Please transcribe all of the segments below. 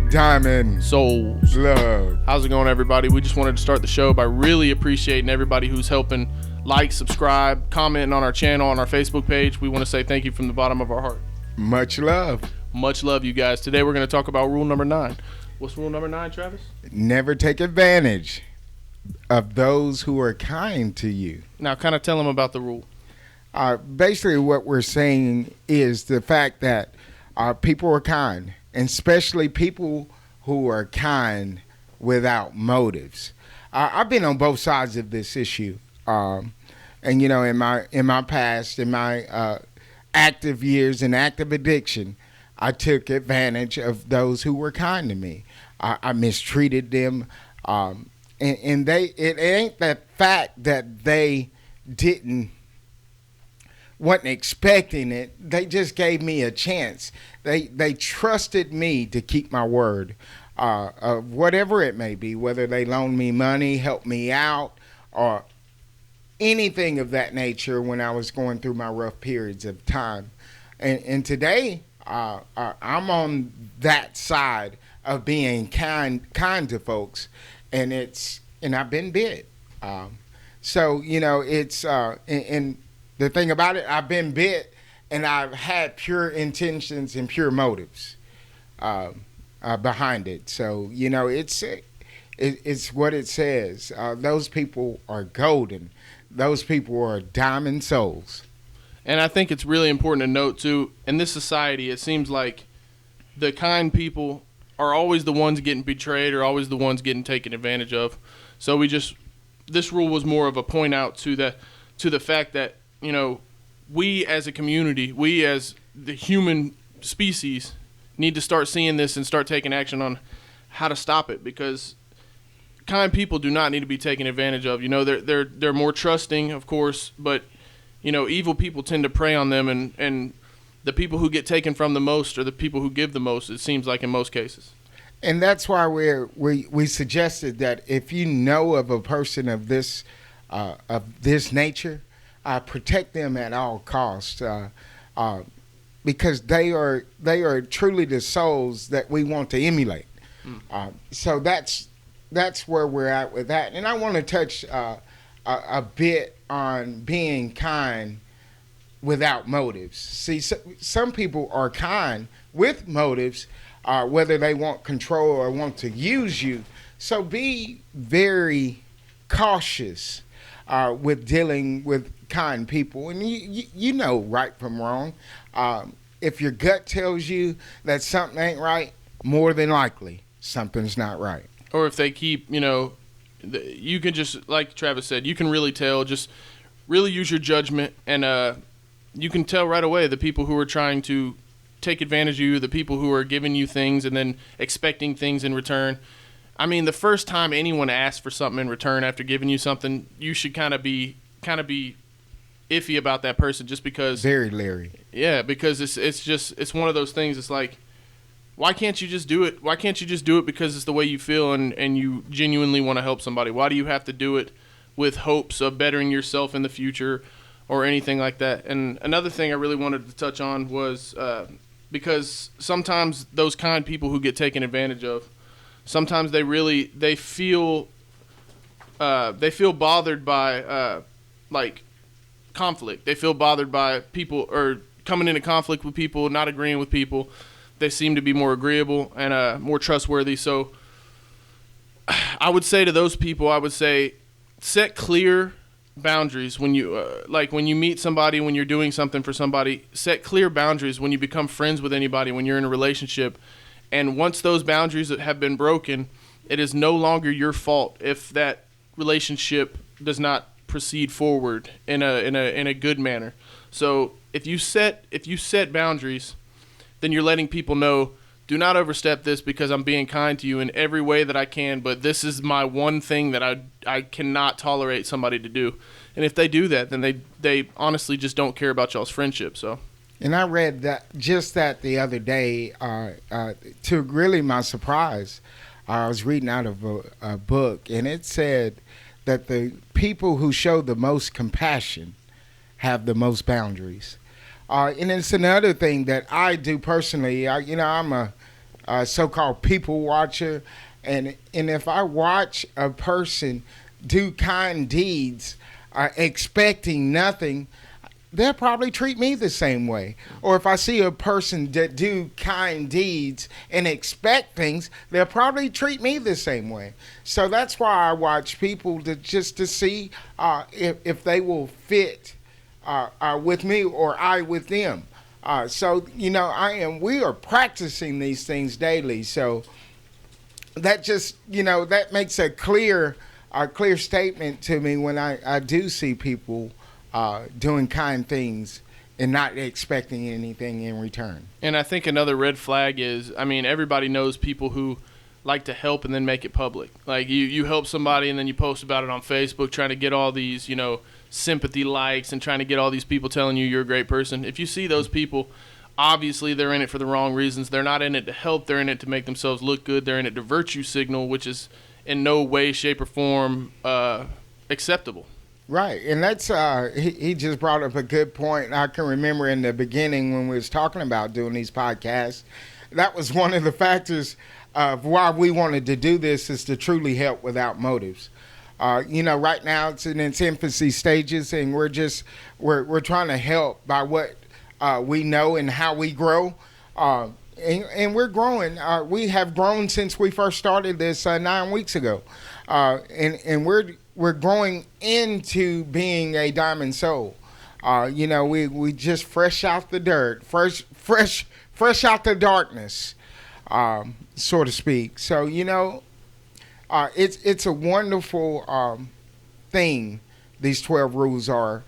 Diamond Souls. Love. How's it going, everybody? We just wanted to start the show by really appreciating everybody who's helping like, subscribe, commenting on our channel, on our Facebook page. We want to say thank you from the bottom of our heart. Much love. Much love, you guys. Today we're going to talk about rule number 9. What's rule number 9, Travis? Never take advantage of those who are kind to you. Now, kind of tell them about the rule. Basically, what we're saying is the fact that people are kind, and especially people who are kind without motives. I've been on both sides of this issue, and you know, in my past, in my active years in active addiction, I took advantage of those who were kind to me. I mistreated them, and it ain't that fact that they wasn't expecting it. They just gave me a chance. They trusted me to keep my word, whatever it may be, whether they loaned me money, helped me out, or anything of that nature when I was going through my rough periods of time. And today, I'm on that side of being kind to folks, and I've been bit. So you know, it's and the thing about it, I've been bit, and I've had pure intentions and pure motives behind it. So you know, it's what it says. Those people are golden. Those people are diamond souls. And I think it's really important to note, too, in this society, it seems like the kind people are always the ones getting betrayed or always the ones getting taken advantage of. So this rule was more of a point out to the fact that, you know, we as a community, we as the human species need to start seeing this and start taking action on how to stop it, because kind people do not need to be taken advantage of. You know, they're more trusting, of course, but you know, evil people tend to prey on them, and the people who get taken from the most are the people who give the most, it seems like, in most cases. And that's why we suggested that if you know of a person of this nature, protect them at all costs, because they are truly the souls that we want to emulate. So that's where we're at with that. And I want to touch a bit on being kind without motives. See, some people are kind with motives, whether they want control or want to use you. So be very cautious with dealing with kind people. And you know right from wrong. If your gut tells you that something ain't right, more than likely something's not right. Or if they keep, you know, you can just, like Travis said, you can really tell, just really use your judgment, and you can tell right away the people who are trying to take advantage of you, the people who are giving you things and then expecting things in return. I mean, the first time anyone asks for something in return after giving you something, you should kind of be iffy about that person, just because. Very leery. Yeah, because it's one of those things. It's like, why can't you just do it? Why can't you just do it because it's the way you feel and you genuinely want to help somebody? Why do you have to do it with hopes of bettering yourself in the future or anything like that? And another thing I really wanted to touch on was because sometimes those kind people who get taken advantage of, sometimes they feel bothered by like conflict. They feel bothered by people, or coming into conflict with people, not agreeing with people. They seem to be more agreeable and more trustworthy. So I would say to those people, set clear boundaries when you when you meet somebody, when you're doing something for somebody. Set clear boundaries when you become friends with anybody, when you're in a relationship. And once those boundaries have been broken, it is no longer your fault if that relationship does not proceed forward in a good manner. So if you set boundaries, then you're letting people know, do not overstep this because I'm being kind to you in every way that I can, but this is my one thing that I cannot tolerate somebody to do. And if they do that, then they honestly just don't care about y'all's friendship. So. And I read that the other day, to really my surprise. I was reading out of a book, and it said that the people who show the most compassion have the most boundaries. And it's another thing that I do personally. I'm so-called people watcher, and if I watch a person do kind deeds, expecting nothing, they'll probably treat me the same way. Or if I see a person that do kind deeds and expect things, they'll probably treat me the same way. So that's why I watch people just to see if they will fit with me or I with them. So we are practicing these things daily. So that just that makes a clear statement to me when I do see people doing kind things and not expecting anything in return. And I think another red flag is, everybody knows people who like to help and then make it public. Like you help somebody and then you post about it on Facebook, trying to get all these, sympathy likes and trying to get all these people telling you you're a great person. If you see those people, obviously they're in it for the wrong reasons. They're not in it to help. They're in it to make themselves look good. They're in it to virtue signal, which is in no way, shape, or form acceptable. Right, and that's he just brought up a good point. I can remember in the beginning when we was talking about doing these podcasts, that was one of the factors of why we wanted to do this, is to truly help without motives. Right now it's in its infancy stages, and we're trying to help by what we know and how we grow. And we're growing. We have grown since we first started this 9 weeks ago, and we're growing into being a diamond soul. We just fresh out the dirt, fresh out the darkness, so to speak. So it's a wonderful thing. These 12 rules are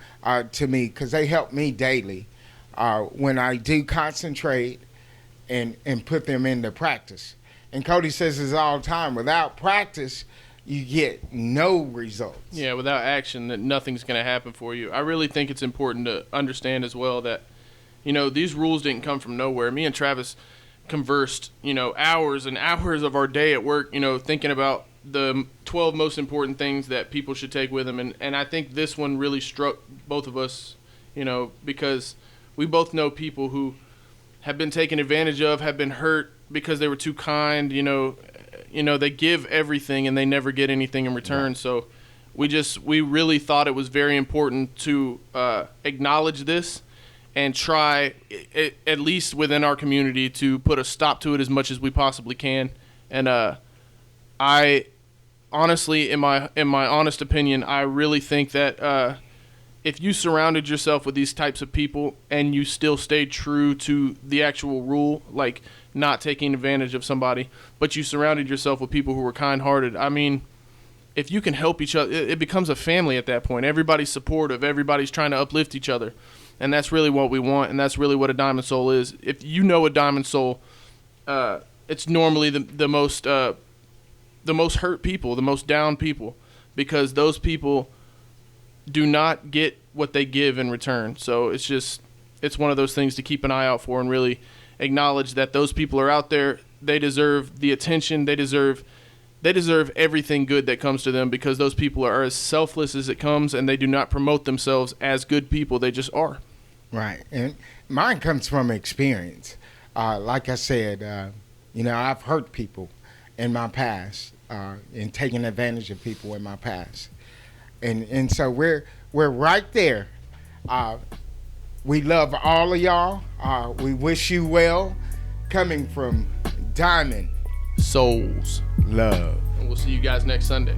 to me, because they help me daily when I do concentrate and put them into practice. And Cody says this all the time: without practice, you get no results. Yeah, without action, that nothing's going to happen for you. I really think it's important to understand as well that, these rules didn't come from nowhere. Me and Travis conversed, hours and hours of our day at work, thinking about the 12 most important things that people should take with them. And I think this one really struck both of us, because we both know people who have been taken advantage of, have been hurt because they were too kind. They give everything and they never get anything in return. Right. So we really thought it was very important to acknowledge this and try, at least within our community, to put a stop to it as much as we possibly can. And I honestly, in my honest opinion, I really think that if you surrounded yourself with these types of people and you still stayed true to the actual rule, like not taking advantage of somebody, but you surrounded yourself with people who were kind-hearted, if you can help each other, it becomes a family at that point. Everybody's supportive. Everybody's trying to uplift each other. And that's really what we want, and that's really what a diamond soul is. If you know a diamond soul, it's normally the most hurt people, the most down people, because those people do not get what they give in return. So it's one of those things to keep an eye out for and really acknowledge that those people are out there. They deserve the attention. They deserve everything good that comes to them, because those people are as selfless as it comes, and they do not promote themselves as good people. They just are. Right. And mine comes from experience. Like I said, I've hurt people in my past and taken advantage of people in my past. And so we're right there. We love all of y'all. We wish you well. Coming from Diamond Souls Love. And we'll see you guys next Sunday.